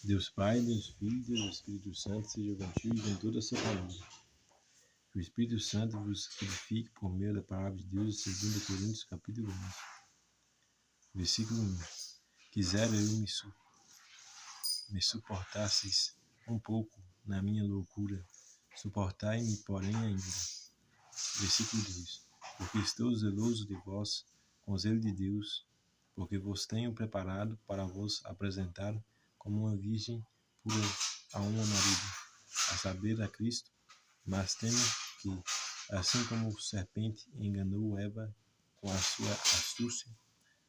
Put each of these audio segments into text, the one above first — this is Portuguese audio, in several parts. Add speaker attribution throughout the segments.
Speaker 1: Deus Pai, Deus Filho, Deus Espírito Santo, seja contigo e com toda a sua família. Que o Espírito Santo vos edifique por meio da palavra de Deus, segundo Coríntios, capítulo 11. Versículo 1. Quisera eu me suportasseis um pouco na minha loucura, suportai-me, porém, ainda. Versículo 2. Porque estou zeloso de vós, com zelo de Deus, porque vos tenho preparado para vos apresentar como uma virgem pura a um marido, a saber, a Cristo. Mas temo que, assim como o serpente enganou Eva com a sua astúcia,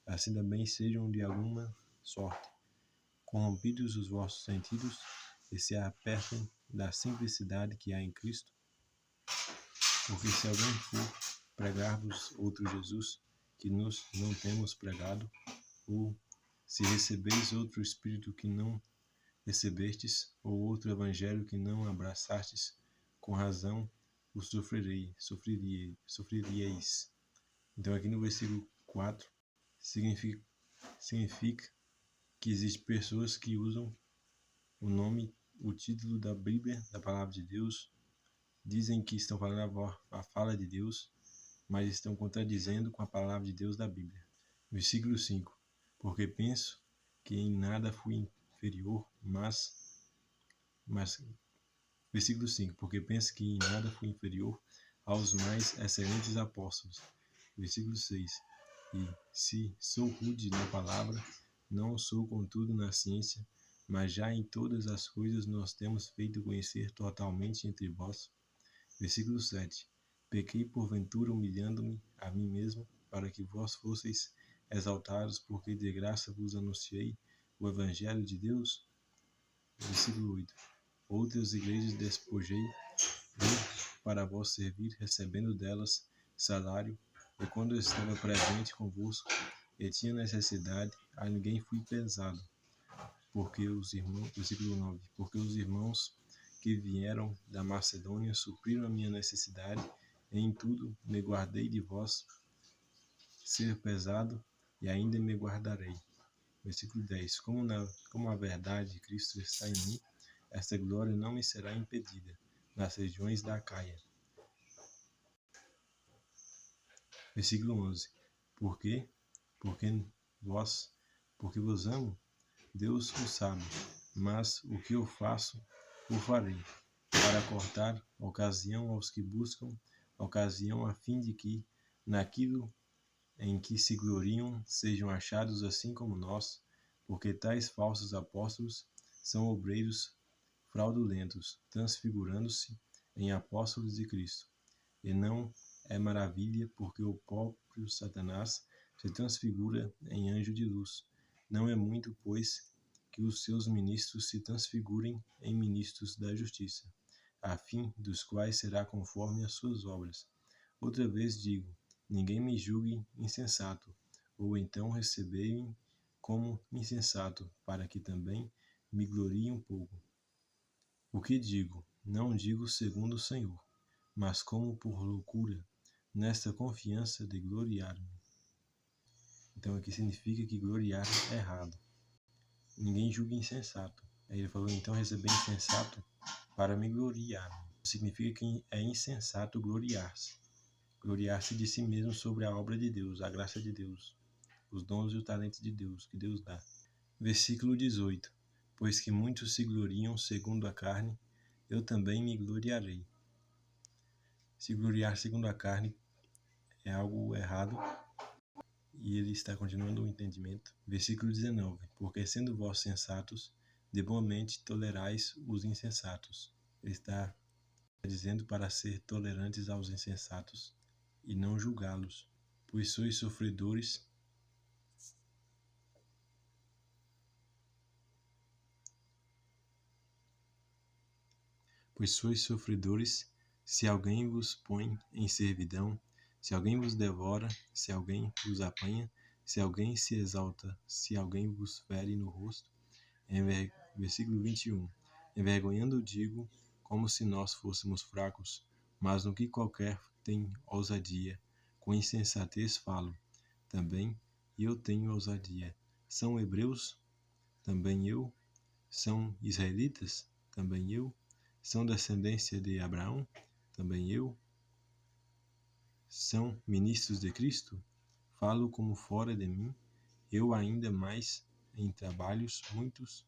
Speaker 1: assim também sejam de alguma sorte corrompidos os vossos sentidos e se apertem da simplicidade que há em Cristo. Porque se alguém for pregar-vos outro Jesus, que nós não temos pregado, ou se recebeis outro Espírito que não recebestes, ou outro Evangelho que não abraçastes, com razão o sofreríeis. Então aqui no versículo 4, significa que existem pessoas que usam o nome, o título da Bíblia, da Palavra de Deus, dizem que estão falando a fala de Deus, mas estão contradizendo com a Palavra de Deus da Bíblia. Versículo 5. Porque penso que em nada fui inferior, versículo 5. Porque penso que em nada fui inferior aos mais excelentes apóstolos. Versículo 6. E se sou rude na palavra, não sou contudo na ciência, mas já em todas as coisas nós temos feito conhecer totalmente entre vós. Versículo 7. Pequei porventura humilhando-me a mim mesmo, para que vós fosseis exaltados, porque de graça vos anunciei o Evangelho de Deus. Versículo 8. Outras igrejas despojei para vós servir, recebendo delas salário, e quando eu estava presente convosco e tinha necessidade, a ninguém fui pesado, porque os irmãos, versículo 9, porque os irmãos que vieram da Macedônia supriram a minha necessidade, e em tudo me guardei de vós ser pesado, e ainda me guardarei. Versículo 10. Como a verdade de Cristo está em mim, esta glória não me será impedida nas regiões da Acaia. Versículo 11. Porque vos amo, Deus o sabe, mas o que eu faço, o farei, para cortar ocasião aos que buscam ocasião, a fim de que, naquilo em que se gloriam, sejam achados assim como nós, porque tais falsos apóstolos são obreiros fraudulentos, transfigurando-se em apóstolos de Cristo. E não é maravilha, porque o próprio Satanás se transfigura em anjo de luz. Não é muito, pois, que os seus ministros se transfigurem em ministros da justiça, a fim dos quais será conforme as suas obras. Outra vez digo, ninguém me julgue insensato, ou então recebei-me como insensato, para que também me glorie um pouco. O que digo, não digo segundo o Senhor, mas como por loucura, nesta confiança de gloriar-me. Então aqui significa que gloriar é errado. Ninguém julga insensato. Aí ele falou, então receber insensato para me gloriar. Significa que é insensato gloriar-se. Gloriar-se de si mesmo sobre a obra de Deus, a graça de Deus, os dons e os talentos de Deus, que Deus dá. Versículo 18. Pois que muitos se gloriam segundo a carne, eu também me gloriarei. Se gloriar segundo a carne é algo errado, e ele está continuando o entendimento. Versículo 19. Porque sendo vós sensatos, de boa mente tolerais os insensatos. Ele está dizendo para ser tolerantes aos insensatos e não julgá-los, pois sois sofredores se alguém vos põe em servidão, se alguém vos devora, se alguém vos apanha, se alguém se exalta, se alguém vos fere no rosto. Versículo 21. Envergonhando digo, como se nós fôssemos fracos, mas no que qualquer tem ousadia, com insensatez falo. Também eu tenho ousadia. São hebreus? Também eu. São israelitas? Também eu. São descendência de Abraão? Também eu. São ministros de Cristo? Falo como fora de mim, eu ainda mais em trabalhos muitos